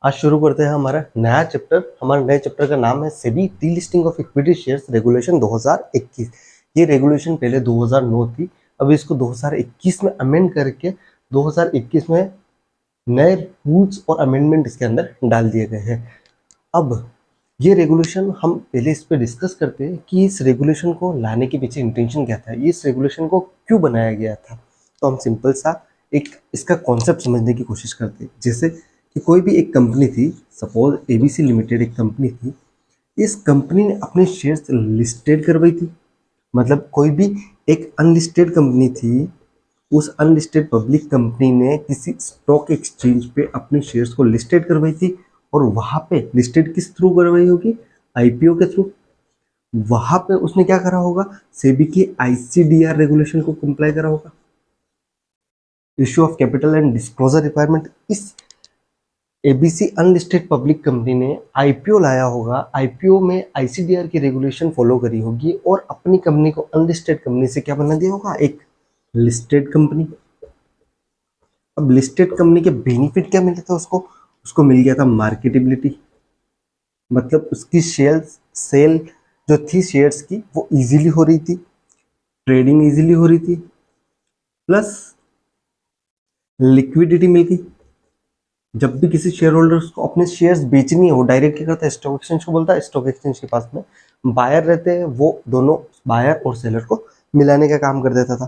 आज शुरू करते हैं हमारा नया चैप्टर। हमारे नए चैप्टर का नाम है SEBI delisting of equity shares regulation 2021। ये रेगुलेशन पहले 2009 थी, अब इसको 2021 में अमेंड करके 2021 में नए रूल्स और अमेंडमेंट इसके अंदर डाल दिए गए हैं। अब ये रेगुलेशन हम पहले इस पे डिस्कस करते हैं कि इस रेगुलेशन को लाने के पीछे इंटेंशन क्या था, इस रेगुलेशन को क्यों बनाया गया था। तो हम सिंपल सा एक इसका कॉन्सेप्ट समझने की कोशिश करते हैं। जैसे कि कोई भी एक कंपनी थी, सपोज एबीसी लिमिटेड एक कंपनी थी, इस कंपनी ने अपने शेयर्स लिस्टेड करवाई थी। मतलब कोई भी एक अनलिस्टेड कंपनी थी, उस अनलिस्टेड पब्लिक कंपनी ने किसी स्टॉक एक्सचेंज पे अपने शेयर्स को लिस्टेड करवाई थी। और वहां पे लिस्टेड किस थ्रू करवाई होगी? आईपीओ के थ्रू। वहां पे उसने क्या करा होगा? सेबी के आईसीडीआर रेगुलेशन को कंप्लाई करा होगा। Issue of capital and disclosure requirement. इस एबीसी अनलिस्टेड पब्लिक कंपनी ने आईपीओ लाया होगा, आईपीओ में आईसीडीआर की रेगुलेशन फॉलो करी होगी और अपनी कंपनी को अनलिस्टेड कंपनी से क्या बना दिया होगा? एक लिस्टेड कंपनी। अब लिस्टेड कंपनी के बेनिफिट क्या मिले थे उसको? उसको मिल गया था मार्केटेबिलिटी। मतलब उसकी सेल जो थी शेयर्स की वो इजीली हो रही थी, ट्रेडिंग इजीली हो रही थी, प्लस लिक्विडिटी मिल गई। जब भी किसी शेयर होल्डर्स को अपने शेयर्स बेचनी है, वो डायरेक्ट क्या करता है? स्टॉक एक्सचेंज को बोलता है। स्टॉक एक्सचेंज के पास में बायर रहते हैं, वो दोनों बायर और सेलर को मिलाने का काम कर देता था।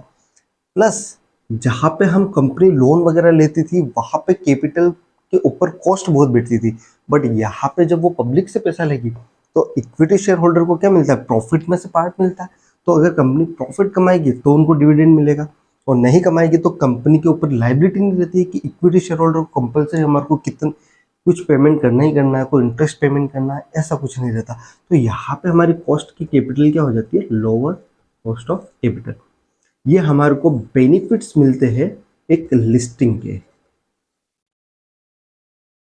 प्लस जहाँ पे हम कंपनी लोन वगैरह लेती थी, वहां पे कैपिटल के ऊपर कॉस्ट बहुत बैठती थी। बट यहाँ पे जब वो पब्लिक से पैसा लेगी तो इक्विटी शेयर होल्डर को क्या मिलता है? प्रॉफिट में से पार्ट मिलता है। तो अगर कंपनी प्रॉफिट कमाएगी तो उनको डिविडेंड मिलेगा, और नहीं कमाएगी तो कंपनी के ऊपर लाइबिलिटी नहीं रहती है कि इक्विटी शेयर होल्डर को कंपल्सरी हमारे को कितना कुछ पेमेंट करना ही करना है, कोई इंटरेस्ट पेमेंट करना है, ऐसा कुछ नहीं रहता। तो यहाँ पे हमारी कॉस्ट की कैपिटल क्या हो जाती है? Lower cost of capital. ये हमारे को बेनिफिट्स मिलते हैं एक लिस्टिंग के।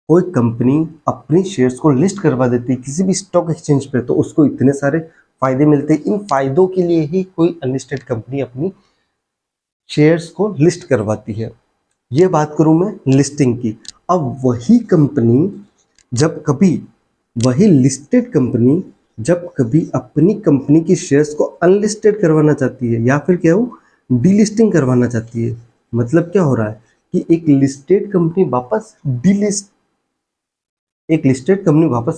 कोई कंपनी अपनी शेयर्स को लिस्ट करवा देती है किसी भी स्टॉक एक्सचेंज पे, तो उसको इतने सारे फायदे मिलते हैं। इन फायदों के लिए ही कोई अनलिस्टेड कंपनी अपनी शेयर्स को लिस्ट करवाती है। ये बात करूं मैं लिस्टिंग की। अब वही कंपनी जब कभी वही लिस्टेड कंपनी जब कभी अपनी कंपनी की शेयर्स को अनलिस्टेड करवाना चाहती है, या फिर क्या हो, डीलिस्टिंग करवाना चाहती है। मतलब क्या हो रहा है कि एक लिस्टेड कंपनी वापस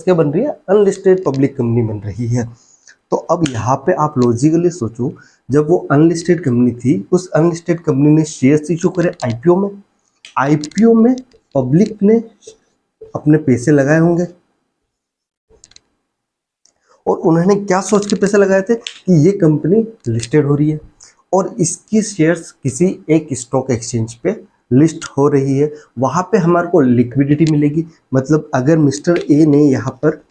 क्या बन रही है? अनलिस्टेड पब्लिक कंपनी बन रही है। तो अब यहाँ पे आप लॉजिकली सोचो, जब वो अनलिस्टेड कंपनी थी, उस अनलिस्टेड कंपनी ने शेयर्स इशू करे आईपीओ में पब्लिक ने अपने पैसे लगाए होंगे, और उन्होंने क्या सोच के पैसे लगाए थे कि ये कंपनी लिस्टेड हो रही है और इसकी शेयर्स किसी एक स्टॉक एक्सचेंज पे लिस्ट हो रही है, वहां पे हमारे को लिक्विडिटी मिलेगी। मतलब अगर मिस्टर ए ने यहाँ पर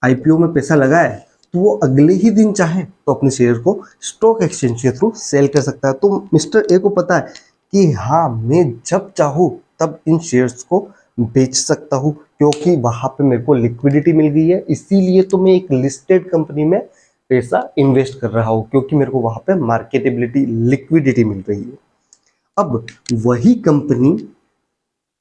आईपीओ में पैसा लगाया है, तो वो अगले ही दिन चाहे तो अपने शेयर को स्टॉक एक्सचेंज के थ्रू सेल कर सकता है। तो मिस्टर ए को पता है कि हाँ, मैं जब चाहूँ तब इन शेयर्स को बेच सकता हूँ, क्योंकि वहां पे मेरे को लिक्विडिटी मिल गई है। इसीलिए तो मैं एक लिस्टेड कंपनी में पैसा इन्वेस्ट कर रहा हूँ, क्योंकि मेरे को वहां पे मार्केटेबिलिटी, लिक्विडिटी मिल रही है। अब वही कंपनी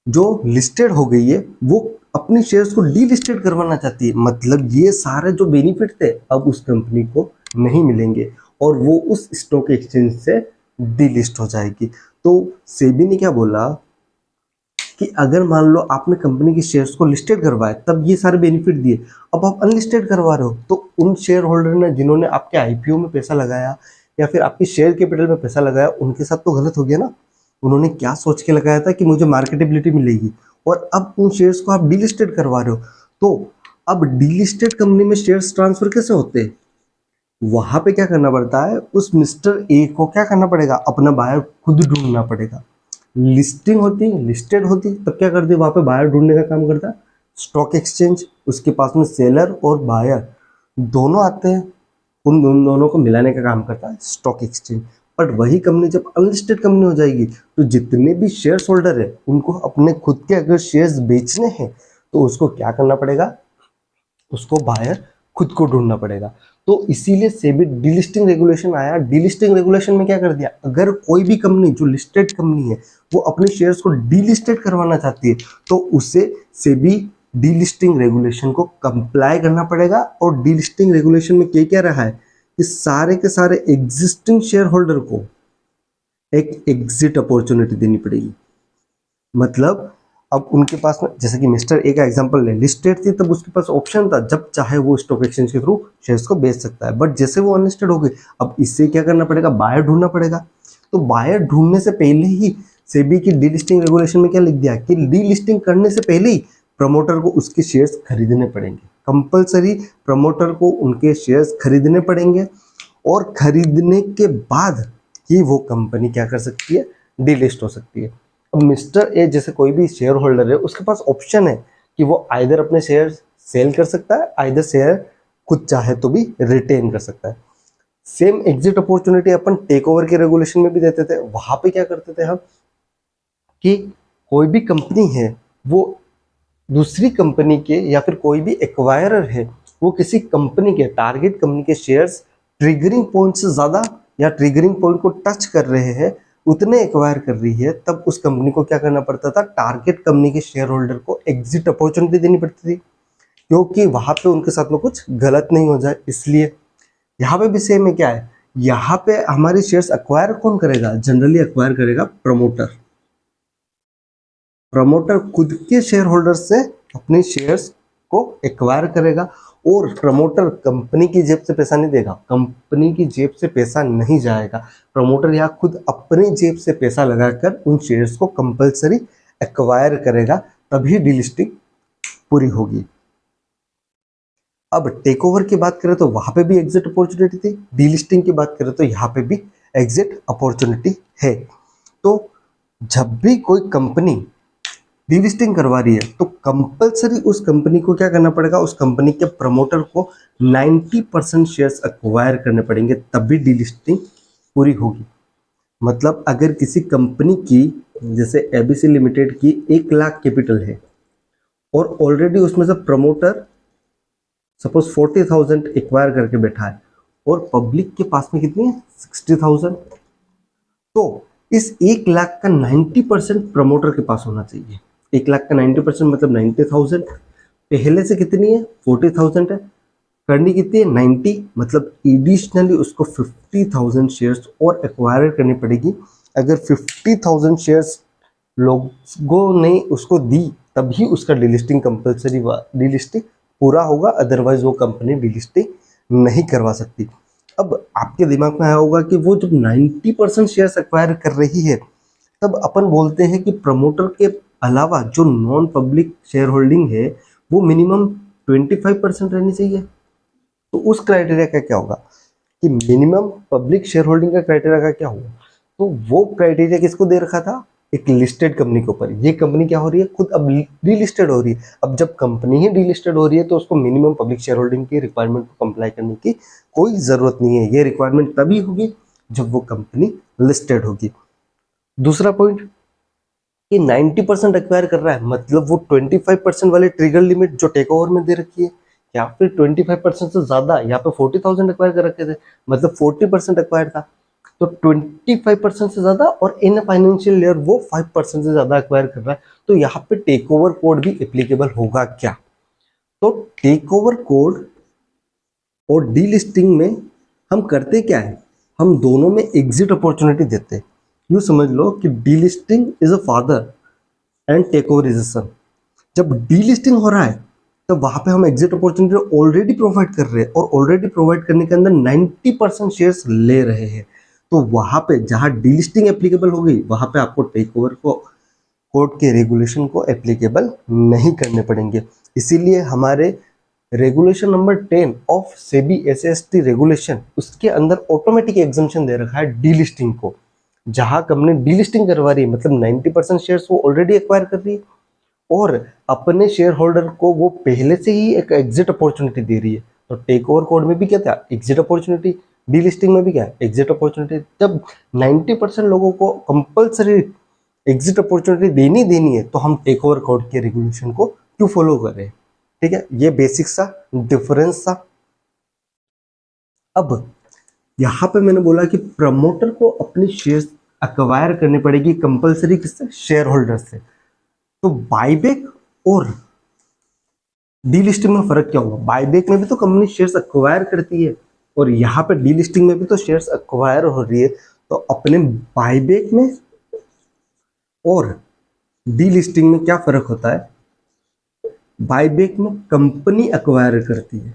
जो लिस्टेड हो गई है, वो अपनी शेयर्स को डीलिस्टेड करवाना चाहती है। मतलब ये सारे जो बेनिफिट थे अब उस कंपनी को नहीं मिलेंगे और वो उस स्टॉक एक्सचेंज से डीलिस्ट हो जाएगी। तो सेबी ने क्या बोला कि अगर मान लो आपने कंपनी की शेयर्स को लिस्टेड करवाया, तब ये सारे बेनिफिट दिए, अब आप अनलिस्टेड करवा रहे हो, तो उन शेयर होल्डर ने जिन्होंने आपके आईपीओ में पैसा लगाया या फिर आपकी शेयर कैपिटल में पैसा लगाया, उनके साथ तो गलत हो गया ना। उन्होंने क्या सोच के लगाया था कि मुझे मार्केटेबिलिटी मिलेगी, और अब उन शेयर्स को आप डीलिस्टेड करवा रहे हो। तो अब डीलिस्टेड कंपनी में शेयर्स ट्रांसफर कैसे होते हैं? वहां पे क्या करना पड़ता है? उस मिस्टर ए को क्या करना पड़ेगा? अपना बायर खुद ढूंढना पड़ेगा। लिस्टेड होती तब क्या करती? वहां पे बायर ढूंढने का काम करता है स्टॉक एक्सचेंज। उसके पास में सेलर और बायर दोनों आते हैं, उन दोनों को मिलाने का काम करता है स्टॉक एक्सचेंज। बट वही कंपनी जब अनलिस्टेड कंपनी हो जाएगी, तो जितने भी शेयर होल्डर है उनको अपने खुद के अगर शेयर्स बेचने हैं, तो उसको क्या करना पड़ेगा? उसको बायर खुद को ढूंढना पड़ेगा। तो इसीलिए सेबी डीलिस्टिंग रेगुलेशन आया। डीलिस्टिंग रेगुलेशन में क्या कर दिया, अगर कोई भी कंपनी जो लिस्टेड कंपनी है वो अपने शेयर्स को डीलिस्टेड करवाना चाहती है तो उसे सेबी डीलिस्टिंग रेगुलेशन को कंप्लाई करना पड़ेगा। और डीलिस्टिंग रेगुलेशन में क्या क्या रहा है कि सारे के सारे एग्जिस्टिंग शेयर होल्डर को एक एग्जिट अपॉर्चुनिटी देनी पड़ेगी। मतलब अब उनके पास में, जैसे कि मिस्टर ए का एग्जांपल ले, लिस्टेड थी तब उसके पास ऑप्शन था, जब चाहे वो स्टॉक एक्सचेंज के थ्रू शेयर्स को बेच सकता है। बट जैसे वो अनलिस्टेड हो गई, अब इससे क्या करना पड़ेगा, बायर ढूंढना पड़ेगा। तो बायर ढूंढने से पहले ही सेबी की डीलिस्टिंग रेगुलेशन में क्या लिख दिया कि डीलिस्टिंग करने से पहले ही प्रमोटर को उसके शेयर्स खरीदने पड़ेंगे। कंपलसरी प्रमोटर को उनके शेयर्स खरीदने पड़ेंगे और खरीदने के बाद ही वो कंपनी क्या कर सकती है, डीलिस्ट हो सकती है। अब मिस्टर ए जैसे कोई भी शेयर होल्डर है, उसके पास ऑप्शन है कि वो आइदर अपने शेयर सेल कर सकता है, आइदर शेयर खुद चाहे तो भी रिटेन कर सकता है। सेम एग्जिट अपॉर्चुनिटी अपन टेक ओवर के रेगुलेशन में भी देते थे। वहां पे क्या करते थे हम कि कोई भी कंपनी है वो दूसरी कंपनी के या फिर कोई भी एक्वायरर है वो किसी कंपनी के टारगेट कंपनी के शेयर्स ट्रिगरिंग पॉइंट से ज़्यादा या ट्रिगरिंग पॉइंट को टच कर रहे हैं, उतने एक्वायर कर रही है, तब उस कंपनी को क्या करना पड़ता था, टारगेट कंपनी के शेयर होल्डर को एग्जिट अपॉर्चुनिटी देनी पड़ती थी, क्योंकि वहां पे उनके साथ में कुछ गलत नहीं हो जाए। इसलिए यहाँ पे भी सेम है, क्या है, यहाँ पे हमारे शेयर्स एक्वायर कौन करेगा, जनरली एक्वायर करेगा प्रमोटर। प्रमोटर खुद के शेयर होल्डर से अपने शेयर्स को एक्वायर करेगा और प्रमोटर कंपनी की जेब से पैसा नहीं देगा, कंपनी की जेब से पैसा नहीं जाएगा। प्रमोटर यहाँ खुद अपनी जेब से पैसा लगाकर उन शेयर्स को कंपलसरी एक्वायर करेगा, तभी डीलिस्टिंग पूरी होगी। अब टेक ओवर की बात करें तो वहां पे भी एग्जिट अपॉर्चुनिटी थी, डीलिस्टिंग की बात करें तो यहाँ पे भी एग्जिट अपॉर्चुनिटी है। तो जब भी कोई कंपनी डीलिस्टिंग करवा रही है तो कंपलसरी उस कंपनी को क्या करना पड़ेगा, उस कंपनी के प्रमोटर को 90% शेयर्स एक्वायर करने पड़ेंगे, तभी डीलिस्टिंग पूरी होगी। मतलब अगर किसी कंपनी की, जैसे एबीसी लिमिटेड की 1 लाख कैपिटल है और ऑलरेडी उसमें से प्रमोटर सपोज 40,000 एक्वायर करके बैठा है और पब्लिक के पास में कितनी है, 60,000, तो इस 1 लाख का 90% प्रमोटर के पास होना चाहिए। 1 लाख का 90% मतलब 90,000, पहले से कितनी है, 40,000 है, करनी कितनी है, 90, मतलब एडिशनली उसको 50,000 शेयर्स और एक्वायर करनी पड़ेगी। अगर 50,000 शेयर्स लोगों ने उसको दी तभी उसका डीलिस्टिंग कंपलसरी डीलिस्टिंग पूरा होगा, अदरवाइज वो कंपनी डीलिस्टिंग नहीं करवा सकती। अब आपके दिमाग में आया होगा कि वो जब 90% शेयर्स एक्वायर कर रही है तब अपन बोलते हैं कि प्रमोटर के अलावा जो नॉन पब्लिक शेयर होल्डिंग है वो मिनिमम 25% रहनी चाहिए। तो उस क्राइटेरिया का क्या होगा कि मिनिमम पब्लिक शेयर होल्डिंग का क्राइटेरिया का क्या होगा, तो वो क्राइटेरिया किसको दे रखा था, एक लिस्टेड कंपनी के ऊपर। ये कंपनी क्या हो रही है, खुद अब डीलिस्टेड हो रही है। अब जब कंपनी ही डीलिस्टेड हो रही है तो उसको मिनिमम पब्लिक शेयर होल्डिंग की रिक्वायरमेंट को कंप्लाई करने की कोई ज़रूरत नहीं है। ये रिक्वायरमेंट तभी होगी जब वो कंपनी लिस्टेड होगी। दूसरा पॉइंट कि 90% एक्वायर कर रहा है, मतलब वो 25% वाले ट्रिगर लिमिट जो टेक ओवर में दे रखी है या फिर 25% से ज़्यादा, यहाँ पे 40,000 एक्वायर कर रखे थे, मतलब 40% एक्वायर था, तो 25% से ज़्यादा और इन फाइनेंशियल ईयर वो 5% से ज़्यादा एक्वायर कर रहा है, तो यहाँ पे टेक ओवर कोड भी एप्लीकेबल होगा क्या। तो टेक ओवर कोड और डीलिस्टिंग में हम करते क्या है, हम दोनों में एग्जिट अपॉर्चुनिटी देते हैं। यूँ समझ लो कि delisting is a father and take over is a son. जब डीलिस्टिंग हो रहा है तो वहाँ पे हम एग्जिट अपॉर्चुनिटी ऑलरेडी प्रोवाइड कर रहे हैं और ऑलरेडी प्रोवाइड करने के अंदर 90% शेयर्स ले रहे हैं। तो वहाँ पे जहाँ डीलिस्टिंग एप्लीकेबल हो गई वहाँ पे आपको टेक ओवर को कोर्ट के रेगुलेशन को एप्लीकेबल नहीं करने पड़ेंगे। इसीलिए हमारे regulation number 10 of SEBI SST regulation, उसके अंदर ऑटोमेटिक एग्जम्पशन दे रखा है डीलिस्टिंग को। जहाँ कंपनी डीलिस्टिंग करवा रही है मतलब 90% शेयर्स वो ऑलरेडी एक्वायर कर रही है और अपने शेयर होल्डर को वो पहले से ही एक एग्जिट अपॉर्चुनिटी दे रही है। तो टेक ओवर कोड में भी क्या था, एग्जिट अपॉर्चुनिटी, डीलिस्टिंग में भी क्या है, एग्जिट अपॉर्चुनिटी। जब 90% लोगों को कंपलसरी एग्जिट अपॉर्चुनिटी देनी है तो हम टेक ओवर कोड के रेगुलेशन को क्यों फॉलो कर रहे हैं। ठीक है, ये बेसिक सा डिफरेंस था। अब यहाँ पे मैंने बोला कि प्रमोटर को अपनी शेयर्स अक्वायर करनी पड़ेगी कंपलसरी, किससे? शेयर होल्डर से। तो बायबैक और डीलिस्टिंग में फर्क क्या होगा? बायबैक में भी तो कंपनी शेयर्स अक्वायर करती है और यहाँ पे डीलिस्टिंग में भी तो शेयर्स अक्वायर हो रही है। तो अपने बायबैक में और डीलिस्टिंग में क्या फर्क होता है? बायबैक में कंपनी अक्वायर करती है,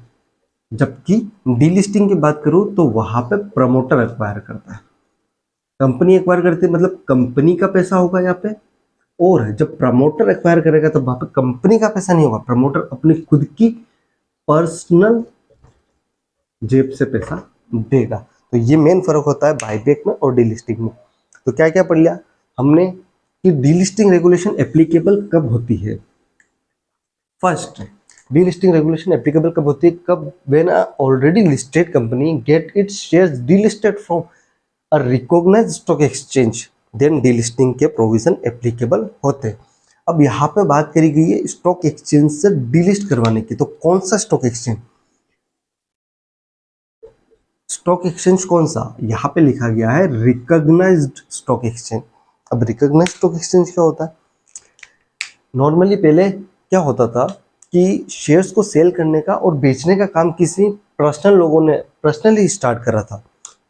जबकि डीलिस्टिंग की बात करूं तो वहां पे प्रमोटर अक्वायर करता है। कंपनी एक्वायर करती है मतलब कंपनी का पैसा होगा यहाँ पे, और जब प्रमोटर एक्वायर करेगा तो वहां पे कंपनी का पैसा नहीं होगा, प्रमोटर अपनी खुद की पर्सनल जेब से पैसा देगा। तो ये मेन फर्क होता है बायबैक में और डीलिस्टिंग में। तो क्या क्या पढ़ लिया हमने कि डीलिस्टिंग रेगुलेशन एप्लीकेबल कब होती है? फर्स्ट, डीलिस्टिंग रेगुलेशन एप्लीकेबल कब होती है? कब? When a already listed company get its shares delisted from a recognised stock exchange, then delisting के प्रोविजन एप्लीकेबल होते हैं। अब यहाँ पे बात करी गई है स्टॉक एक्सचेंज से डीलिस्ट करवाने की। तो कौन सा स्टॉक एक्सचेंज? स्टॉक एक्सचेंज कौन सा? यहाँ पे लिखा गया है रिकॉग्नाइज्ड स्टॉक एक्सचेंज। अब रिकॉग्नाइज्ड स्टॉक एक्सचेंज क्या होता है? नॉर्मली पहले क्या होता था कि शेयर्स को सेल करने का और बेचने का काम किसी पर्सनल लोगों ने पर्सनली स्टार्ट करा था।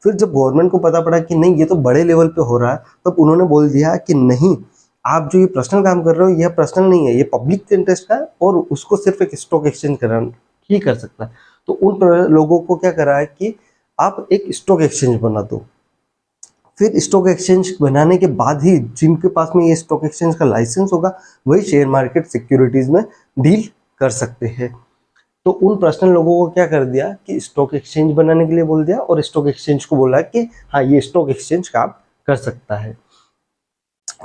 फिर जब गवर्नमेंट को पता पड़ा कि नहीं ये तो बड़े लेवल पे हो रहा है, तब उन्होंने बोल दिया कि नहीं, आप जो ये पर्सनल काम कर रहे हो यह पर्सनल नहीं है, ये पब्लिक इंटरेस्ट का है और उसको सिर्फ एक स्टॉक एक्सचेंज करना ही कर सकता है। तो उन लोगों को क्या करा है कि आप एक स्टॉक एक्सचेंज बना दो। फिर स्टॉक एक्सचेंज बनाने के बाद ही जिनके पास में ये स्टॉक एक्सचेंज का लाइसेंस होगा वही शेयर मार्केट सिक्योरिटीज में डील कर सकते हैं। तो उन पर्सनल लोगों को क्या कर दिया कि स्टॉक एक्सचेंज बनाने के लिए बोल दिया और स्टॉक एक्सचेंज को बोला कि हाँ ये स्टॉक एक्सचेंज काम कर सकता है।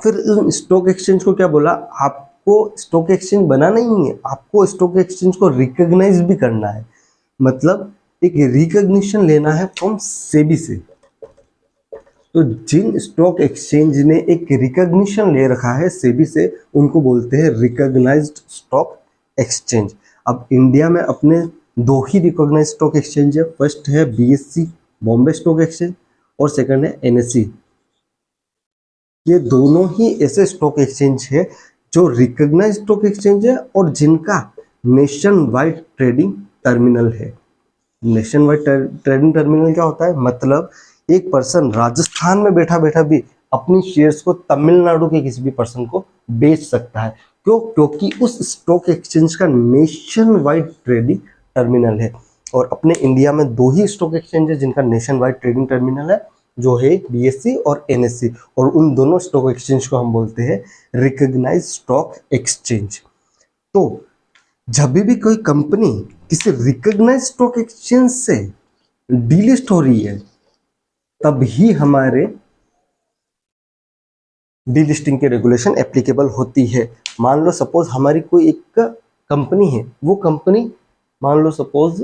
फिर स्टॉक एक्सचेंज को क्या बोला, आपको स्टॉक एक्सचेंज बनाना ही नहीं है, आपको स्टॉक एक्सचेंज को रिकॉग्नाइज भी करना है। मतलब एक रिकॉग्निशन लेना है फ्रॉम सेबी से। तो जिन स्टॉक एक्सचेंज ने एक रिकॉग्निशन ले रखा है सेबी से उनको बोलते हैं रिकॉग्नाइज्ड स्टॉक एक्सचेंज। अब इंडिया में अपने दो ही रिकॉग्नाइज्ड स्टॉक एक्सचेंज है। फर्स्ट है बीएससी बॉम्बे स्टॉक एक्सचेंज और सेकंड है एनएससी। ये दोनों ही ऐसे स्टॉक एक्सचेंज है जो रिकॉग्नाइज्ड स्टॉक एक्सचेंज है और जिनका नेशन वाइड ट्रेडिंग टर्मिनल है। नेशन वाइड ट्रेडिंग टर्मिनल क्या होता है? मतलब एक पर्सन राजस्थान में बैठा बैठा भी अपनी शेयर्स को तमिलनाडु के किसी भी पर्सन को बेच सकता है। क्यों? क्योंकि उस स्टॉक एक्सचेंज का नेशन वाइड ट्रेडिंग टर्मिनल है। और अपने इंडिया में दो ही स्टॉक एक्सचेंज है जिनका नेशन वाइड ट्रेडिंग टर्मिनल है, जो है बीएससी और एनएससी। और उन दोनों स्टॉक एक्सचेंज को हम बोलते हैं रिकॉग्नाइज्ड स्टॉक एक्सचेंज। तो जब भी कोई कंपनी किसी रिकॉग्नाइज्ड स्टॉक एक्सचेंज से डीलिस्ट हो रही है तब ही हमारे डीलिस्टिंग की रेगुलेशन एप्लीकेबल होती है। मान लो सपोज हमारी कोई एक कंपनी है, वो कंपनी मान लो सपोज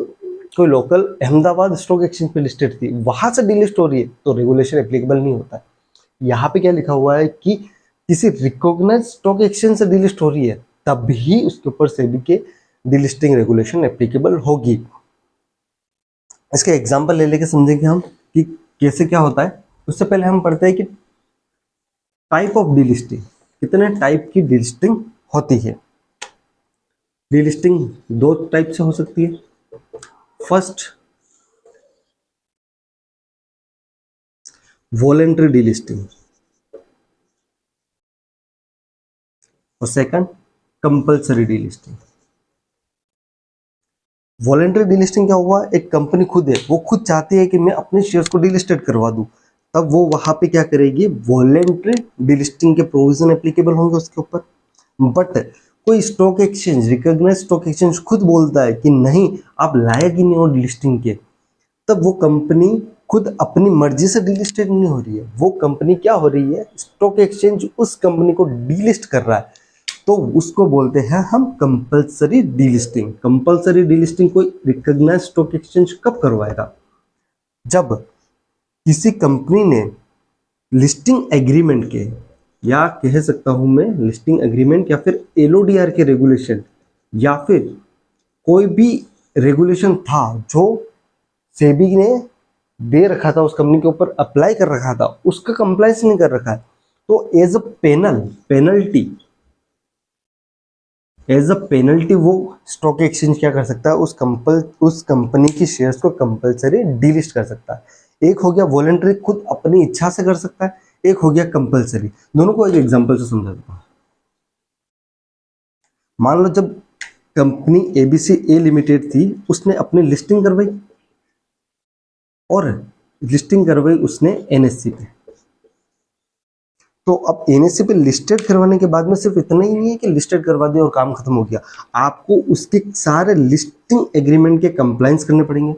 कोई लोकल अहमदाबाद स्टॉक एक्सचेंज पे लिस्टेड थी, वहां से डीलिस्ट हो रही है तो रेगुलेशन एप्लीकेबल नहीं होता है। यहाँ पे क्या लिखा हुआ है कि किसी रिकॉग्नाइज्ड स्टॉक एक्सचेंज से डीलिस्ट हो रही है तब ही उसके ऊपर सेबी के डीलिस्टिंग रेगुलेशन एप्लीकेबल होगी। इसके एग्जांपल ले लेके समझेंगे हम कि कैसे क्या होता है। उससे पहले हम पढ़ते हैं कि टाइप ऑफ डीलिस्टिंग, कितने टाइप की डीलिस्टिंग होती है। डीलिस्टिंग दो टाइप से हो सकती है। फर्स्ट, वॉलेंट्री डीलिस्टिंग और second compulsory delisting. Voluntary delisting क्या हुआ? एक कंपनी खुद है, वो खुद चाहती है कि मैं अपने शेयर्स को डीलिस्टेड करवा दूं, तब वो वहां पे क्या करेगी? वॉलेंट्री डीलिस्टिंग के प्रोविजन एप्लीकेबल होंगे उसके ऊपर। बट कोई stock exchange, recognised stock exchange खुद बोलता है कि नहीं आप लायक ही नहीं हो डीलिस्टिंग के, तब वो कंपनी खुद अपनी मर्जी से डीलिस्टेड नहीं हो रही है। वो कंपनी क्या हो रही है? स्टॉक एक्सचेंज उस कंपनी को डीलिस्ट कर रहा है, तो उसको बोलते हैं हम कंपल्सरी डीलिस्टिंग। कंपल्सरी डीलिस्टिंग कोई रिकॉग्नाइज्ड स्टॉक एक्सचेंज कब करवाएगा? जब किसी कंपनी ने लिस्टिंग एग्रीमेंट के, या कह सकता हूं मैं लिस्टिंग एग्रीमेंट या फिर एलओडीआर के रेगुलेशन या फिर कोई भी रेगुलेशन था जो सेबी ने दे रखा था, उस कंपनी के ऊपर अप्लाई कर रखा था, उसका कंप्लायंस नहीं कर रखा है, तो एज अ पेनल्टी वो स्टॉक एक्सचेंज क्या कर सकता है, उस कंपनी की शेयर्स को कंपलसरी डीलिस्ट कर सकता है। एक हो गया वॉलंटरी, खुद अपनी इच्छा से कर सकता है, एक हो गया कंपलसरी। दोनों को एक एग्जांपल से समझा देता हूं। मान लो जब कंपनी एबीसी ए लिमिटेड थी, उसने अपनी लिस्टिंग करवाई, और लिस्टिंग करवाई उसने एनएससी पे। तो अब एनएससी पे लिस्टेड करवाने के बाद में सिर्फ इतना ही नहीं है कि लिस्टेड करवा दिया और काम खत्म हो गया, आपको उसके सारे लिस्टिंग एग्रीमेंट के कंप्लायंस करने पड़ेंगे।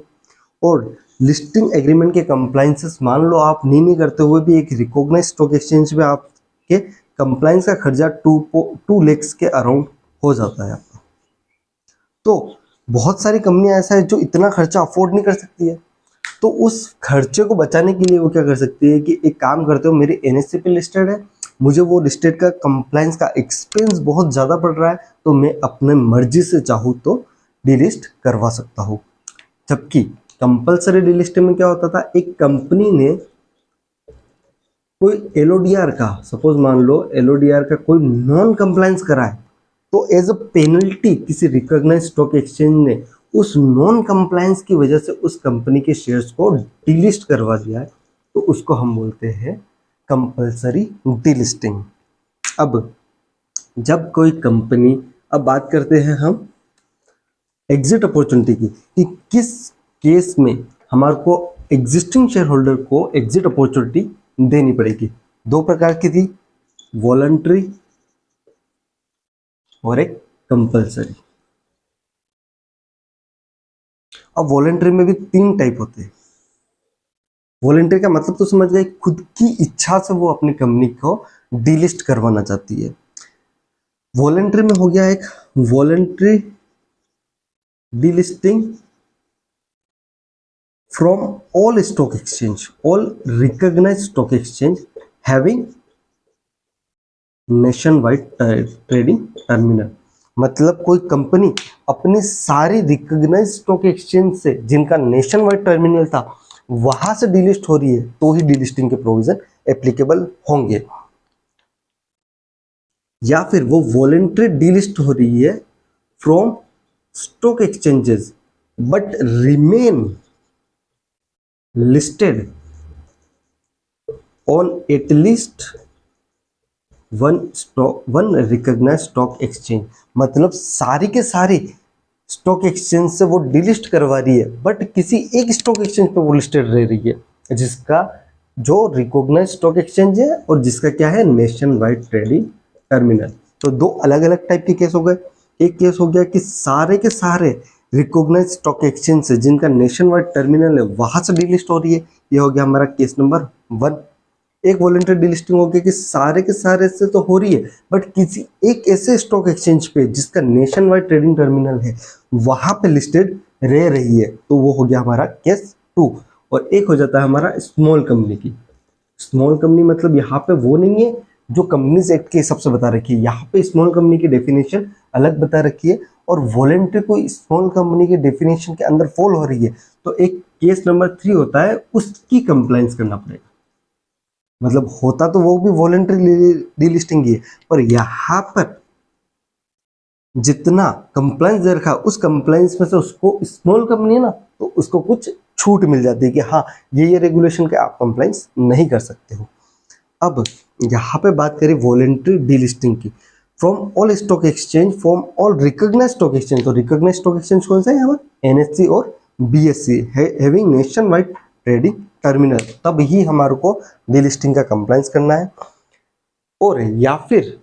और लिस्टिंग एग्रीमेंट के कंप्लायंसेस मान लो आप नहीं करते हुए भी एक रिकॉग्नाइज्ड स्टॉक एक्सचेंज पे आपके कंप्लायंस का खर्चा 2 लाख के अराउंड हो जाता है आपका। तो बहुत सारी कंपनियां ऐसा है जो इतना खर्चा अफोर्ड नहीं कर सकती है, तो उस खर्चे को बचाने के लिए वो क्या कर सकती है कि एक काम करते हो, मेरी एनएससी पे लिस्टेड है, मुझे वो लिस्टेड का कंप्लायंस का एक्सपेंस बहुत ज़्यादा पड़ रहा है, तो मैं अपने मर्जी से चाहूँ तो डिलिस्ट करवा सकता हूँ। जबकि कंपलसरी डिलिस्टिंग में क्या होता था, एक कंपनी ने कोई एलओडीआर का, सपोज मान लो एलओडीआर का कोई नॉन कंप्लायंस करा है, तो एज अ पेनल्टी किसी रिकॉग्नाइज्ड स्टॉक एक्सचेंज ने उस नॉन कंप्लायंस की वजह से उस कंपनी के शेयर्स को डीलिस्ट करवा दिया है, तो उसको हम बोलते हैं कंपलसरी डीलिस्टिंग। अब जब कोई कंपनी, अब बात करते हैं हम एग्जिट अपॉर्चुनिटी की, कि किस केस में हमारे को एग्जिस्टिंग शेयर होल्डर को एग्जिट अपॉर्चुनिटी देनी पड़ेगी। 2 प्रकार की थी, वॉलंटरी और एक कंपलसरी। अब वॉलंटरी में भी 3 टाइप होते हैं। वॉलंटरी का मतलब तो समझ गए, खुद की इच्छा से वो अपनी कंपनी को डीलिस्ट करवाना चाहती है। वॉलंटरी में हो गया एक voluntary delisting from all stock exchange, all recognised stock exchange having nationwide trading terminal. मतलब कोई कंपनी अपनी सारी रिकॉग्नाइज्ड स्टॉक एक्सचेंज से, जिनका नेशन वाइड टर्मिनल था, वहां से डिलिस्ट हो रही है, तो ही डिलिस्टिंग के प्रोविजन एप्लीकेबल होंगे। या फिर वो वॉलंटरी डिलिस्ट हो रही है from stock exchanges but remain listed on at least one recognised stock exchange. मतलब सारी के सारी स्टॉक एक्सचेंज से वो डिलिस्ट करवा रही है, बट किसी एक स्टॉक एक्सचेंज पे वो लिस्टेड रह रही है, जिसका जो रिकॉग्नाइज्ड स्टॉक एक्सचेंज है और जिसका क्या है, नेशन वाइड ट्रेडिंग टर्मिनल। तो 2 अलग अलग टाइप के केस हो गए। एक केस हो गया कि सारे के सारे रिकॉग्नाइज्ड स्टॉक एक्सचेंज से जिनका नेशन वाइड टर्मिनल है वहां से डिलिस्ट हो रही है, ये हो गया हमारा केस नंबर 1। एक वॉलंटरी डिलिस्टिंग हो गया कि सारे के सारे से तो हो रही है, बट किसी एक ऐसे स्टॉक एक्सचेंज पे जिसका नेशन वाइड ट्रेडिंग टर्मिनल है वहां पे लिस्टेड रह रही है, तो वो हो गया हमारा केस 2। और एक हो जाता है हमारा स्मॉल कंपनी की। स्मॉल कंपनी मतलब यहाँ पे वो नहीं है जो कंपनीज एक्ट के हिसाब से बता रखी है, यहाँ पे स्मॉल कंपनी की डेफिनेशन अलग बता रखी है, और वॉलंटरी कोई स्मॉल कंपनी के डेफिनेशन के अंदर फॉल हो रही है, तो एक केस नंबर 3 होता है, उसकी कंप्लायंस करना पड़ेगा। मतलब होता तो वो भी वॉलंटरी डीलिस्टिंग ही है, पर यहाँ पर जितना कंप्लायंस दे रखा, उस कंप्लायंस में से उसको, स्मॉल कंपनी है ना, तो उसको कुछ छूट मिल जाती है कि हाँ ये रेगुलेशन के आप कंप्लायंस नहीं कर सकते हो। अब यहाँ पे बात करें वॉलंटरी डीलिस्टिंग की, from all stock exchange, from all recognised stock exchange. तो रिकॉग्नाइज्ड स्टॉक एक्सचेंज कौन सा है यहाँ पर, एनएससी और BSC, having nationwide trading terminal, तब ही हमारे को डीलिस्टिंग का कंप्लायंस करना है। और या फिर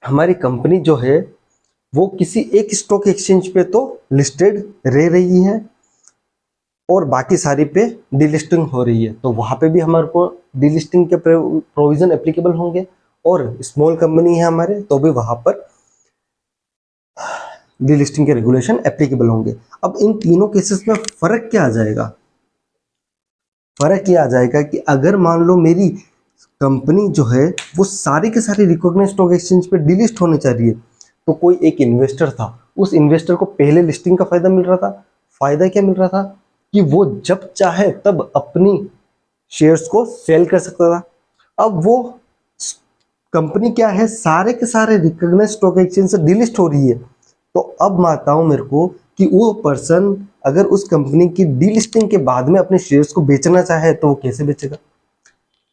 हमारी कंपनी जो है वो किसी एक स्टॉक एक्सचेंज पे तो लिस्टेड रह रही है और बाकी सारी पे डीलिस्टिंग हो रही है, तो वहां पे भी हमारे को डीलिस्टिंग के प्रोविजन एप्लीकेबल होंगे। और स्मॉल कंपनी है हमारे, तो भी वहां पर डीलिस्टिंग के रेगुलेशन एप्लीकेबल होंगे। अब इन तीनों केसेस में फर्क क्या आ जाएगा, फर्क ये आ जाएगा कि अगर मान लो मेरी कंपनी जो है वो सारी के सारी रिकॉग्नाइज्ड स्टॉक एक्सचेंज पे डिलिस्ट होने चाह रही है, तो कोई एक इन्वेस्टर था, उस इन्वेस्टर को पहले लिस्टिंग का फायदा मिल रहा था। फायदा क्या मिल रहा था कि वो जब चाहे तब अपनी शेयर्स को सेल कर सकता था। अब वो कंपनी क्या है, सारे के सारे रिकॉग्नाइज्ड स्टॉक एक्सचेंज से डिलिस्ट हो रही है। तो अब बताओ मेरे को कि वो पर्सन अगर उस कंपनी की डीलिस्टिंग के बाद में अपने शेयर्स को बेचना चाहे तो वो कैसे बेचेगा?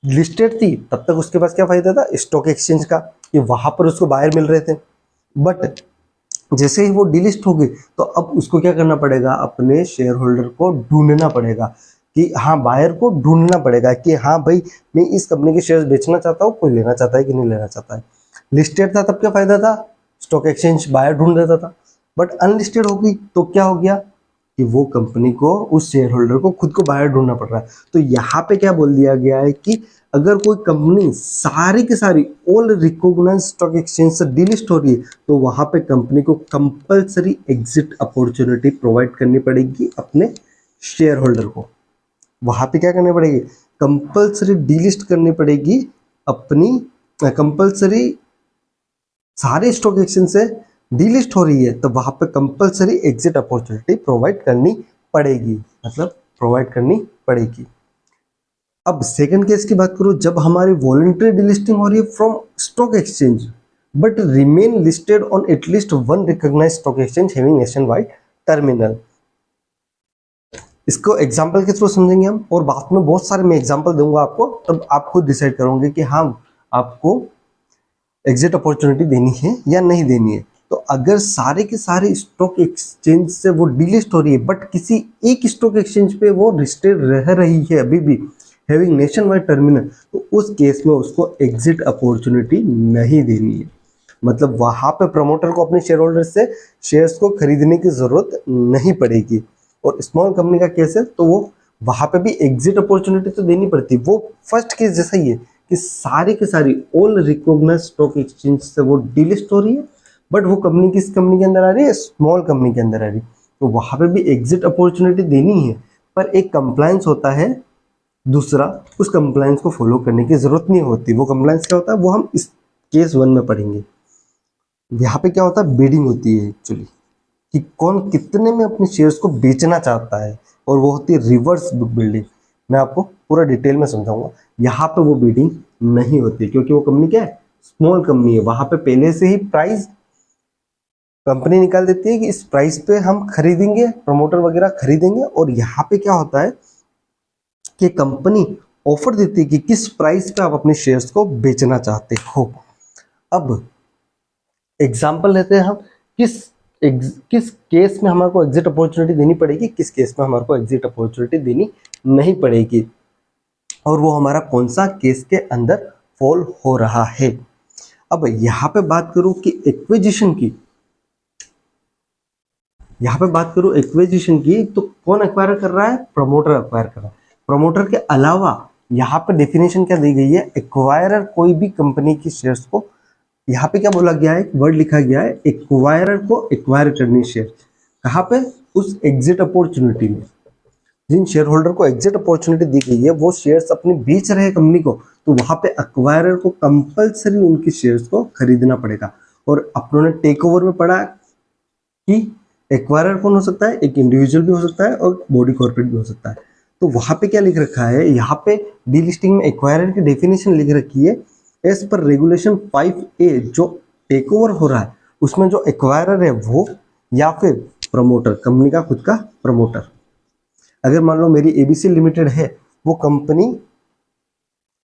लिस्टेड थी तब तक उसके पास क्या फायदा था स्टॉक एक्सचेंज का, कि वहां पर उसको बायर मिल रहे थे। बट जैसे ही वो डिलिस्ट हो गई तो अब उसको क्या करना पड़ेगा, अपने शेयर होल्डर को ढूंढना पड़ेगा, कि हाँ बायर को ढूंढना पड़ेगा कि हाँ भाई मैं इस कंपनी के शेयर्स बेचना चाहता हूँ, कोई लेना चाहता है कि नहीं लेना चाहता है। लिस्टेड था तब क्या फायदा था, स्टॉक एक्सचेंज बायर ढूंढ देता था। बट अनलिस्टेड हो गई तो क्या हो गया कि वो कंपनी को, उस शेयर होल्डर को खुद को बायर ढूंढना पड़ रहा है। तो यहाँ पे क्या बोल दिया गया है कि अगर कोई कंपनी सारी की सारी ऑल रिकॉग्नाइज्ड स्टॉक एक्सचेंज से डिलिस्ट हो रही है तो वहां पे कंपनी को कंपलसरी एग्जिट अपॉर्चुनिटी प्रोवाइड करनी पड़ेगी अपने शेयर होल्डर को। वहां पे क्या करनी पड़ेगी, कंपलसरी डिलिस्ट करनी पड़ेगी अपनी, कंपलसरी सारे स्टॉक एक्सचेंज से डिलिस्ट हो रही है तो वहां पे कंपलसरी एग्जिट अपॉर्चुनिटी प्रोवाइड करनी पड़ेगी, मतलब प्रोवाइड करनी पड़ेगी। अब सेकंड केस की बात करूं, जब हमारी वॉलंटरी डिलिस्टिंग हो रही है from stock exchange but remain listed on at least one recognised stock exchange having nationwide terminal. इसको एग्जाम्पल के थ्रू समझेंगे हम, और बाद में बहुत सारे मैं एग्जाम्पल दूंगा आपको, तब आप खुद डिसाइड करोगे कि हाँ आपको एग्जिट अपॉर्चुनिटी देनी है या नहीं देनी है। तो अगर सारे के सारे स्टॉक एक्सचेंज से वो डिलिस्ट हो रही है बट किसी एक स्टॉक एक्सचेंज पे वो लिस्टेड रह रही है अभी भी, हैविंग नेशन वाइड टर्मिनल, तो उस केस में उसको एग्जिट अपॉर्चुनिटी नहीं देनी है। मतलब वहां पे प्रमोटर को अपने शेयर होल्डर से शेयर्स को खरीदने की जरूरत नहीं पड़ेगी। और स्मॉल कंपनी का केस है तो वो वहां पे भी एग्जिट अपॉर्चुनिटी तो देनी पड़ती है। वो फर्स्ट केस जैसा ही है कि सारी की सारी ऑल रिकॉग्नाइज्ड स्टॉक एक्सचेंज से वो डिलिस्ट हो रही है बट वो कंपनी किस कंपनी के अंदर आ रही है, स्मॉल कंपनी के अंदर आ रही है, तो वहां पे भी एग्जिट अपॉर्चुनिटी देनी है। पर एक कंप्लायंस होता है दूसरा, उस कंप्लायंस को फॉलो करने की जरूरत नहीं होती। वो कंप्लायंस क्या होता है वो हम इस केस 1 में पढ़ेंगे। यहाँ पे क्या होता है, बिडिंग होती है एक्चुअली, कि कौन कितने में अपने शेयर्स को बेचना चाहता है, और वो होती है रिवर्स बुक बिल्डिंग। मैं आपको पूरा डिटेल में समझाऊंगा। यहाँ पे वो बिडिंग नहीं होती क्योंकि वो कंपनी क्या है, स्मॉल कंपनी है। वहां पे पहले से ही प्राइस कंपनी निकाल देती है कि इस प्राइस पे हम खरीदेंगे, प्रमोटर वगैरह खरीदेंगे। और यहाँ पे क्या होता है कि कंपनी ऑफर देती है कि किस प्राइस पे आप अपने शेयर्स को बेचना चाहते हो। अब एग्जांपल लेते हैं हम, किस केस में हमारे को एग्जिट अपॉर्चुनिटी देनी पड़ेगी, किस केस में हमारे को एग्जिट अपॉर्चुनिटी देनी नहीं पड़ेगी, और वो हमारा कौन सा केस के अंदर फॉल हो रहा है। अब यहाँ पे बात करूं कि एक्विजिशन की, यहाँ पे बात करूं एक्विजिशन की, तो कौन एक्वायर कर रहा है, प्रमोटर एक्वायर कर रहा है। प्रमोटर के अलावा यहाँ पे डेफिनेशन क्या दी गई है, एक्वायरर कोई भी कंपनी की शेयर्स को, यहाँ पे क्या बोला गया है, वर्ड लिखा गया है एक्वायरर को एक्वायर करनी शेयर, कहाँ पे, उस एग्जिट अपॉर्चुनिटी में। जिन शेयर होल्डर को एग्जिट अपॉर्चुनिटी दी गई है वो शेयर्स अपने बेच रहे हैं कंपनी को, तो वहां पे एक्वायरर को कंपलसरी उनकी शेयर्स को खरीदना पड़ेगा। और अपनों ने टेक ओवर में पढ़ा कि एक्वायरर कौन हो सकता है, एक इंडिविजुअल भी हो सकता है और बॉडी कॉर्पोरेट भी हो सकता है। तो वहां पे क्या लिख रखा है, यहाँ पे डीलिस्टिंग में एक्वायरर की डेफिनेशन लिख रखी है, एज पर रेगुलेशन 5A, जो टेक ओवर हो रहा है उसमें जो एक्वायरर है वो, या फिर प्रमोटर, कंपनी का खुद का प्रमोटर। अगर मान लो मेरी एबीसी लिमिटेड है, वो कंपनी,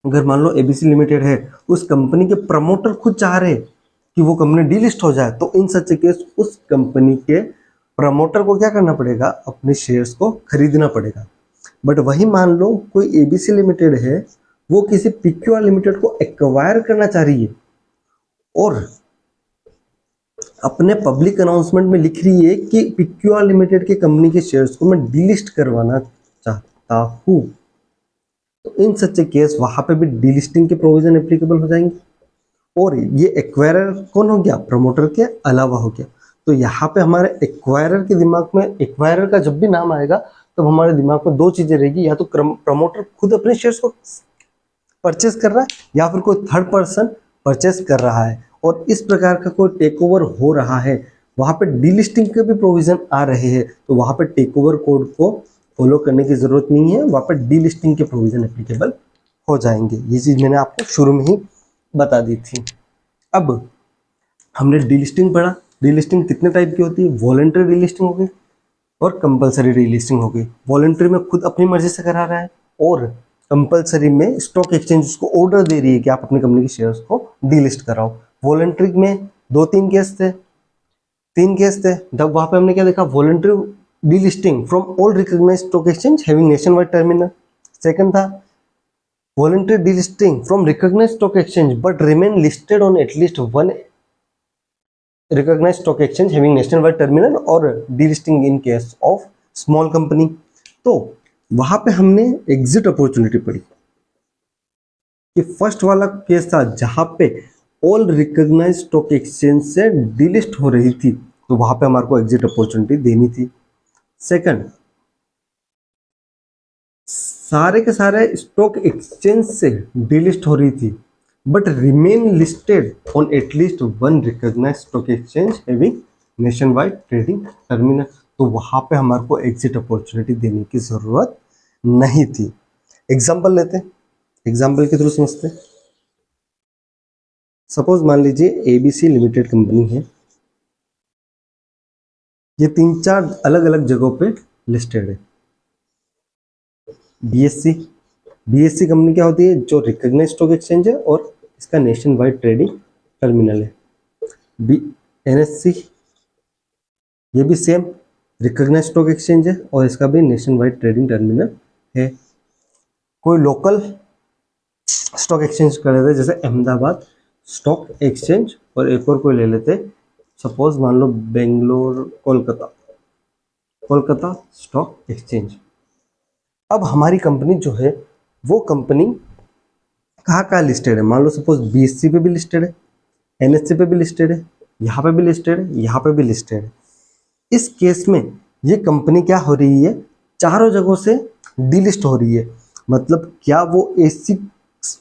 अगर मान लो एबीसी लिमिटेड है, उस कंपनी के प्रमोटर खुद चाह रहे कि वो कंपनी डीलिस्ट हो जाए, तो इन सच केस उस कंपनी के प्रमोटर को क्या करना पड़ेगा, अपने शेयर्स को खरीदना पड़ेगा। बट वही मान लो कोई एबीसी लिमिटेड है, वो किसी पीक्यूआर लिमिटेड को एक्वायर करना चाह रही है और अपने पब्लिक अनाउंसमेंट में लिख रही है कि पीक्यूआर लिमिटेड की कंपनी के शेयर्स को मैं डीलिस्ट करवाना चाहता हूं, तो इन सच्चे केस वहां पे भी डीलिस्टिंग के प्रोविजन एप्लीकेबल हो जाएंगे। और ये एक्वायरर कौन हो गया, प्रमोटर के अलावा हो गया। तो यहाँ पे हमारे एक्वायरर के दिमाग में, एक्वायरर का जब भी नाम आएगा तब हमारे दिमाग में दो चीजें रहेगी, या तो प्रमोटर खुद अपने शेयर्स को परचेस कर रहा है या फिर कोई थर्ड पर्सन परचेस कर रहा है, और इस प्रकार का कोई टेक ओवर हो रहा है। वहां पे डीलिस्टिंग के भी प्रोविजन आ रहे हैं, तो वहां पे टेक ओवर कोड को फॉलो करने की ज़रूरत नहीं है, वहाँ पर डीलिस्टिंग के प्रोविज़न एप्लीकेबल हो जाएंगे। ये चीज़ मैंने आपको शुरू में ही बता दी थी। अब हमने डीलिस्टिंग पढ़ा। डीलिस्टिंग कितने टाइप की होती है? वॉलंटरी डीलिस्टिंग हो गई और कंपलसरी डीलिस्टिंग हो गई। वॉलंटरी में खुद अपनी मर्जी से करा रहा है, और कंपलसरी में स्टॉक एक्सचेंज उसको ऑर्डर दे रही है कि आप अपनी कंपनी के शेयर्स को डीलिस्ट कराओ। वॉलंटरी में 2-3 केस थे, 3 केस थे। तब वहां पे हमने क्या देखा? Voluntary delisting from all recognised stock exchange having nationwide terminal. Second था voluntary delisting from recognised stock exchange but remain listed on at least one recognised stock exchange having nationwide terminal, और delisting in case of small company. तो वहां पे हमने exit opportunity पढ़ी कि first वाला case था जहां पे ऑल रिकॉग्नाइज्ड स्टॉक एक्सचेंज से डीलिस्ट हो रही थी, तो वहां पे हमारे को एग्जिट अपॉर्चुनिटी देनी थी। सेकंड, सारे के सारे स्टॉक एक्सचेंज से डीलिस्ट हो रही थी but remain listed on at least one recognised stock exchange having nationwide trading terminal, तो वहां पे हमारे को एग्जिट अपॉर्चुनिटी देने की जरूरत नहीं थी। एग्जांपल लेते हैं, एग्जांपल के थ्रू समझते हैं। सपोज मान लीजिए एबीसी लिमिटेड कंपनी है, ये 3-4 अलग अलग जगहों पे लिस्टेड है। बीएससी कंपनी क्या होती है? जो रिकॉग्नाइज्ड स्टॉक एक्सचेंज है और इसका नेशन वाइड ट्रेडिंग टर्मिनल है। एनएससी, ये भी सेम रिकॉग्नाइज्ड स्टॉक एक्सचेंज है और इसका भी नेशन वाइड ट्रेडिंग टर्मिनल है। कोई लोकल स्टॉक एक्सचेंज कर लेते जैसे अहमदाबाद स्टॉक एक्सचेंज, और एक और कोई ले लेते, सपोज मान लो बेंगलोर कोलकाता स्टॉक एक्सचेंज। अब हमारी कंपनी जो है वो कंपनी कहाँ लिस्टेड है? मान लो सपोज बीएससी पे भी लिस्टेड है, एनएससी पे भी लिस्टेड है, यहाँ पे भी लिस्टेड है, यहाँ पे भी लिस्टेड है। इस केस में ये कंपनी क्या हो रही है? चारों जगहों से डीलिस्ट हो रही है। मतलब क्या वो एसी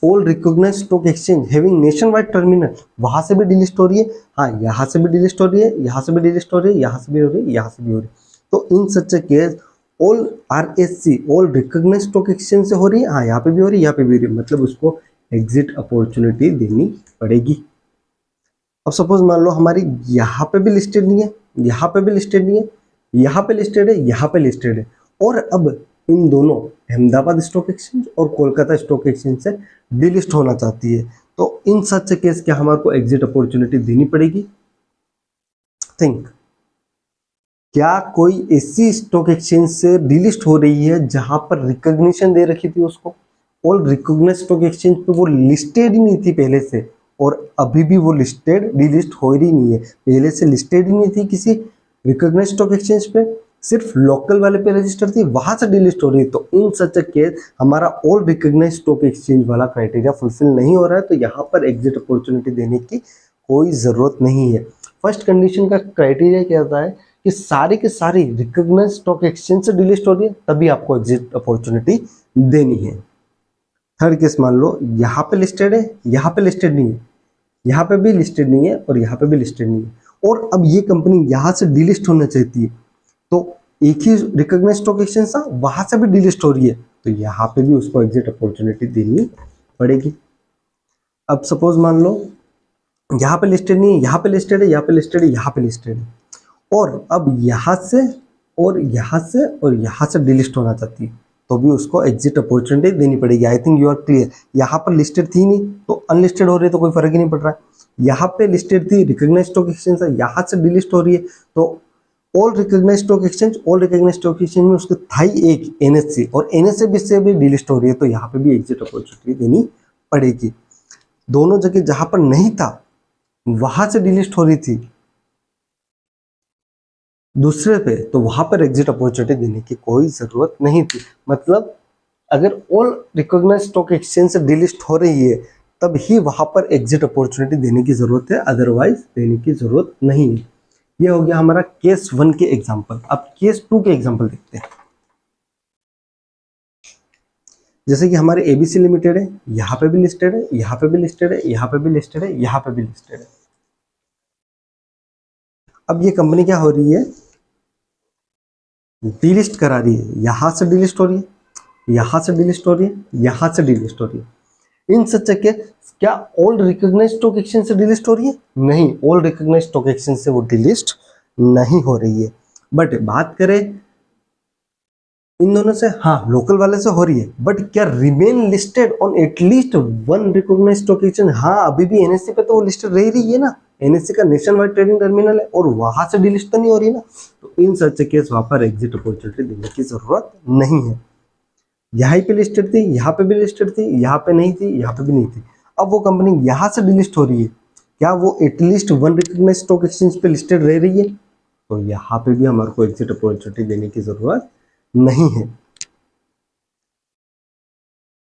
all recognised stock exchange having nationwide terminal वहां से भी डीलिस्ट हो रही है? हाँ, यहाँ से भी डीलिस्ट हो रही है, यहाँ से भी डीलिस्ट हो रही है, यहाँ से भी हो रही है, यहाँ से भी हो रही है। तो in such a case all RSC all recognised stock exchange से हो रही है, हाँ यहाँ पे भी हो रही है, यहाँ पे भी हो रही है, मतलब उसको एग्जिट अपॉर्चुनिटी देनी पड़ेगी। अब सपोज मान लो हमारी यहाँ पे भी लिस्टेड नहीं है, यहाँ पे भी लिस्टेड नहीं है, यहाँ पे लिस्टेड है, यहाँ पे लिस्टेड है, और अब इन दोनों अहमदाबाद स्टॉक एक्सचेंज और कोलकाता स्टॉक एक्सचेंज से डिलिस्ट होना चाहती है, तो इन सच केस क्या हमारे को एग्जिट अपॉर्चुनिटी देनी पड़ेगी? थिंक, क्या कोई ऐसी स्टॉक एक्सचेंज से डिलिस्ट हो रही है जहां पर रिकॉग्निशन दे रखी थी उसको, और रिकॉग्नाइज्ड स्टॉक एक्सचेंज पे वो लिस्टेड ही नहीं थी पहले से, और अभी भी वो लिस्टेड डिलिस्ट हो रही नहीं है, पहले से लिस्टेड ही नहीं थी किसी रिकॉग्नाइज्ड स्टॉक एक्सचेंज पे, सिर्फ लोकल वाले पे रजिस्टर थी, वहां से डिलिस्ट हो रही है, तो इन सच केस हमारा ऑल रिकॉग्नाइज्ड स्टॉक एक्सचेंज वाला क्राइटेरिया फुलफिल नहीं हो रहा है, तो यहाँ पर एग्जिट अपॉर्चुनिटी देने की कोई जरूरत नहीं है। फर्स्ट कंडीशन का क्राइटेरिया क्या होता है कि सारी के सारी रिकॉग्नाइज्ड स्टॉक एक्सचेंज से डिलिस्ट हो रही है, तभी आपको एग्जिट अपॉर्चुनिटी देनी है। थर्ड केस मान लो यहाँ पे लिस्टेड है, यहाँ पे लिस्टेड नहीं है, यहाँ पे भी लिस्टेड नहीं है, और यहाँ पे भी लिस्टेड नहीं है, और अब ये कंपनी यहाँ से डिलिस्ट होना चाहती है, तो एक ही रिकॉग्नाइज्ड स्टॉक एक्सचेंज था वहां से भी डिलिस्ट हो रही है, तो यहाँ पे भी उसको एग्जिट अपॉर्चुनिटी देनी पड़ेगी। अब सपोज मान लो यहाँ पे लिस्टेड नहीं है, यहाँ पे लिस्टेड है, यहाँ पे लिस्टेड है, यहाँ पे लिस्टेड है, और अब यहाँ से और यहाँ से और यहाँ से डिलिस्ट होना चाहती है, तो भी उसको एग्जिट अपॉर्चुनिटी देनी पड़ेगी। I think you are clear. यहाँ पर लिस्टेड थी नहीं तो अनलिस्टेड हो रही है, तो कोई फर्क ही नहीं पड़ रहा है। यहाँ पे लिस्टेड थी, रिकॉग्नाइज्ड स्टॉक एक्सचेंज है, यहाँ से डिलिस्ट हो रही है, तो ऑल रिकॉग्नाइज्ड स्टॉक एक्सचेंज में उसके था ही एक एनएससी, और एनएससी से भी डिलिस्ट हो रही है, तो यहाँ पे भी एग्जिट अपॉर्चुनिटी देनी पड़ेगी। दोनों जगह जहां पर नहीं था वहां से डिलिस्ट हो रही थी दूसरे पे, तो वहां पर एग्जिट अपॉर्चुनिटी देने की कोई जरूरत नहीं थी। मतलब अगर ऑल रिकॉग्नाइज्ड स्टॉक एक्सचेंज से डिलिस्ट हो रही है तब ही वहां पर एग्जिट अपॉर्चुनिटी देने की जरूरत है, अदरवाइज देने की जरूरत नहीं है। ये हो गया हमारा केस 1 के एग्जांपल। अब केस 2 के एग्जांपल देखते हैं। जैसे कि हमारे एबीसी लिमिटेड है, यहाँ पे भी लिस्टेड है, यहाँ पे भी लिस्टेड है, यहाँ पे भी लिस्टेड है, यहाँ पे भी लिस्टेड है। अब ये कंपनी क्या हो रही है, डीलिस्ट करा रही है, यहाँ से डीलिस्ट हो रही है, यहाँ से डीलिस्ट हो रही है, यहाँ से डीलिस्ट हो रही है। इन सच केस क्या ऑल रिकॉग्नाइज्ड स्टॉक एक्सचेंज से डीलिस्ट हो रही है? नहीं, ऑल रिकॉग्नाइज्ड स्टॉक एक्सचेंज से वो डीलिस्ट नहीं हो रही है। बट बात करें इन दोनों से, हाँ लोकल वाले से हो रही है, बट क्या remain listed on at least one recognised stock exchange? हाँ, अभी भी एनएससी पे तो वो लिस्टेड रह रही है ना, एनएससी का नेशन वाइड ट्रेडिंग टर्मिनल है और वहां से डीलिस्ट तो नहीं हो रही ना। तो इन सच केस वहां पर एग्जिट अपॉर्चुनिटी देने की जरूरत नहीं है। यहाँ पे लिस्टेड थी, यहाँ पे भी लिस्टेड थी, यहाँ पे नहीं थी, यहाँ पे भी नहीं थी। अब वो कंपनी यहाँ से डिलिस्ट हो रही है, क्या वो at least one recognised stock exchange पे लिस्टेड रह रही है? तो यहाँ पे भी हमारे को एग्जिट अपॉर्चुनिटी देने की जरूरत नहीं है।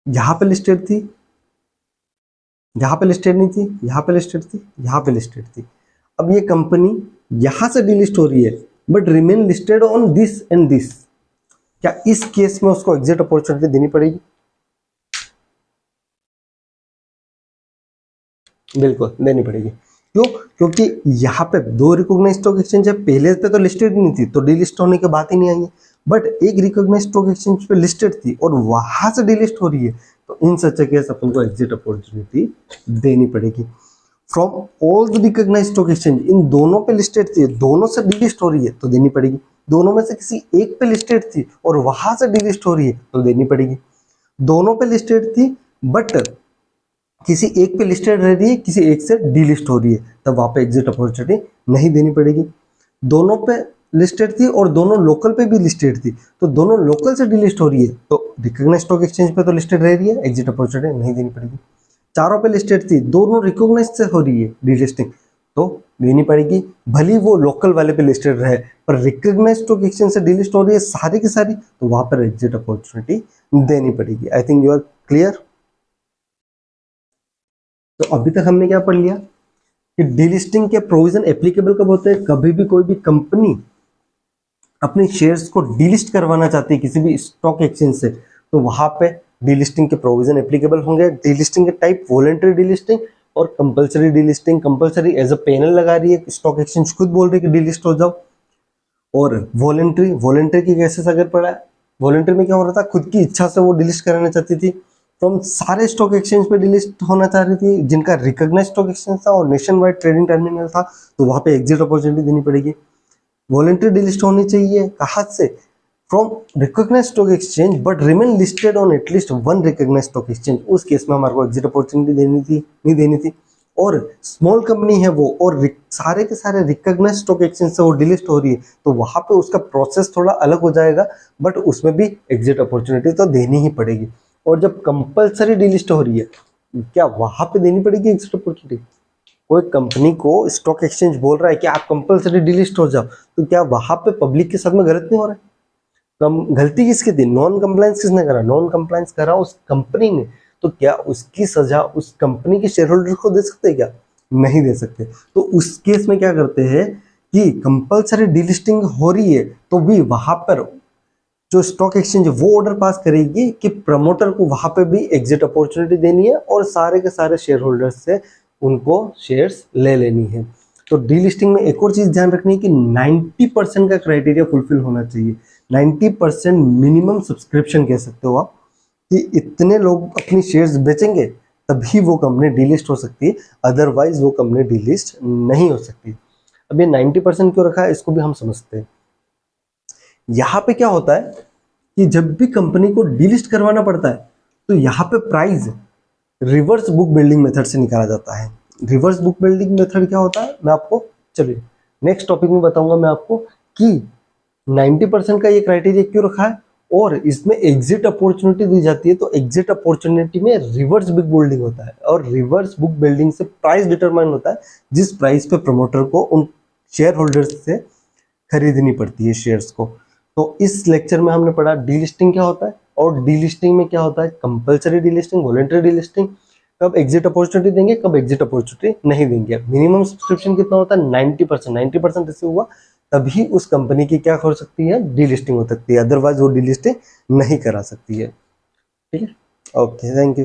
यहाँ पे लिस्टेड थी, यहाँ पे लिस्टेड नहीं थी, यहाँ पे लिस्टेड थी, यहाँ पे लिस्टेड थी। अब ये कंपनी यहाँ से डिलिस्ट हो रही है but remain listed on this and this, क्या इस केस में उसको एग्जिट अपॉर्चुनिटी देनी पड़ेगी? बिल्कुल देनी पड़ेगी। क्यों? क्योंकि यहाँ पे दो रिकॉग्नाइज्ड स्टॉक एक्सचेंज है, पहले पे तो लिस्टेड नहीं थी तो डीलिस्ट होने की बात ही नहीं आई, बट एक रिकॉग्नाइज्ड स्टॉक एक्सचेंज पे लिस्टेड थी और वहां से डिलिस्ट हो रही है, तो इन सच केस अपन को एग्जिट अपॉर्चुनिटी देनी पड़ेगी। From all the recognised stock exchange, इन दोनों पे लिस्टेड थी, दोनों से डिलिस्ट हो रही है तो देनी पड़ेगी। दोनों में से किसी एक पे लिस्टेड थी और वहां से डिलिस्ट हो रही है तो देनी पड़ेगी। दोनों पे लिस्टेड थी बट किसी एक पे लिस्टेड रह रही है, किसी एक से डीलिस्ट हो रही है, तब वहां पे एग्जिट अपॉर्चुनिटी नहीं देनी पड़ेगी। दोनों पे लिस्टेड थी और दोनों लोकल पे भी लिस्टेड थी, तो दोनों लोकल से डीलिस्ट हो रही है तो रिकॉग्नाइज्ड स्टॉक एक्सचेंज पे तो लिस्टेड रह रही है, एग्जिट अपॉर्चुनिटी नहीं देनी पड़ेगी। चारों पे लिस्टेड थी, दोनों रिकॉग्नाइज्ड से हो रही है डीलिस्टिंग, तो देनी पड़ेगी। भली वो लोकल वाले पे लिस्टेड रहे पर रिकॉग्नाइज्ड स्टॉक एक्सचेंज से डीलिस्ट हो रही है सारी की सारी, तो वहां पर एग्जिट अपॉर्चुनिटी देनी पड़ेगी। I think you are clear. तो अभी तक हमने क्या पढ़ लिया कि डीलिस्टिंग के प्रोविजन एप्लीकेबल कब होते हैं? कभी भी कोई भी कंपनी अपने शेयर्स को डीलिस्ट करवाना चाहती है किसी भी स्टॉक एक्सचेंज से, तो वहां पे डीलिस्टिंग के प्रोविजन एप्लीकेबल होंगे। डीलिस्टिंग के टाइप वॉलंटरी डीलिस्टिंग और compulsory delisting. Compulsory as a panel लगा रही है, स्टॉक एक्सचेंज खुद बोल रही है कि डीलिस्ट हो जाओ। और वॉलंटरी की केसेस अगर पड़ा है, वॉलंटरी में क्या हो रहा था, खुद की इच्छा से वो डिलिस्ट कराना चाहती थी, तो हम सारे स्टॉक एक्सचेंज पे डिलिस्ट होना चाह रही थी जिनका रिकॉग्नाइज्ड स्टॉक एक्सचेंज था और नेशन वाइड ट्रेडिंग टर्मिनल था, तो वहां पे एग्जिट अपॉर्चुनिटी देनी पड़ेगी। वॉलंटरी डिलिस्ट होनी चाहिए कहाँ से? From recognised stock exchange but remain listed on at least one recognised stock exchange, उस केस में हमारे को एग्जिट अपॉर्चुनिटी देनी थी, नहीं देनी थी। और स्मॉल कंपनी है वो और सारे के सारे रिकॉग्नाइज्ड स्टॉक एक्सचेंज से वो डिलिस्ट हो रही है, तो वहां पे उसका प्रोसेस थोड़ा अलग हो जाएगा, बट उसमें भी एग्जिट अपॉर्चुनिटी तो देनी ही पड़ेगी। और जब कंपलसरी डिलिस्ट हो रही है, क्या वहां पे देनी पड़ेगी एग्जिट अपॉर्चुनिटी? कोई कंपनी को स्टॉक एक्सचेंज बोल रहा है कि आप कंपलसरी डिलिस्ट हो जाओ, तो क्या वहां पे पब्लिक के साथ में गलत नहीं हो रहा है? गलती किसकी थी? नॉन कंप्लायंस किसने करा? नॉन कंप्लायंस करा उस कंपनी ने, तो क्या उसकी सजा उस कंपनी के शेयर होल्डर को दे सकते हैं क्या? नहीं दे सकते। तो उस केस में क्या करते हैं कि कंपलसरी डिलिस्टिंग हो रही है तो भी वहां पर जो स्टॉक एक्सचेंज वो ऑर्डर पास करेगी कि प्रमोटर को वहां पे भी एग्जिट अपॉर्चुनिटी देनी है और सारे के सारे शेयर होल्डर्स से उनको शेयर्स ले लेनी है। तो डीलिस्टिंग में एक और चीज ध्यान रखनी है कि 90% का क्राइटेरिया फुलफिल होना चाहिए। 90% मिनिमम सब्सक्रिप्शन कह सकते हो आप, कि इतने लोग अपनी शेयर्स बेचेंगे तभी वो कंपनी डीलिस्ट हो सकती है, अदरवाइज वो कंपनी डीलिस्ट नहीं हो सकती। अब ये 90% क्यों रखा है इसको भी हम समझते हैं। यहाँ पे क्या होता है कि जब भी कंपनी को डीलिस्ट करवाना पड़ता है तो यहाँ पे price reverse book building method से निकाला जाता है। रिवर्स बुक बिल्डिंग मेथड क्या होता है मैं आपको चलिए नेक्स्ट टॉपिक में बताऊंगा मैं आपको कि 90% का ये क्राइटेरिया क्यों रखा है और इसमें एग्जिट अपॉर्चुनिटी दी जाती है। तो एग्जिट अपॉर्चुनिटी में रिवर्स बुक बिल्डिंग होता है और रिवर्स बुक बिल्डिंग से प्राइस डिटरमाइन होता है, जिस प्राइस पे प्रमोटर को उन शेयर होल्डर्स से खरीदनी पड़ती है शेयर्स को। तो इस लेक्चर में हमने पढ़ा डीलिस्टिंग क्या होता है और डीलिस्टिंग में क्या होता है, कंपलसरी डीलिस्टिंग, वॉलंटरी डीलिस्टिंग, कब एग्जिट अपॉर्चुनिटी देंगे, कब एग्जिट अपॉर्चुनिटी नहीं देंगे। मिनिमम सब्सक्रिप्शन कितना होता है 90%। 90% रिसीव हुआ तभी उस कंपनी की क्या हो सकती है, डीलिस्टिंग हो सकती है, अदरवाइज वो डीलिस्टिंग नहीं करा सकती है। ठीक है, ओके, थैंक यू।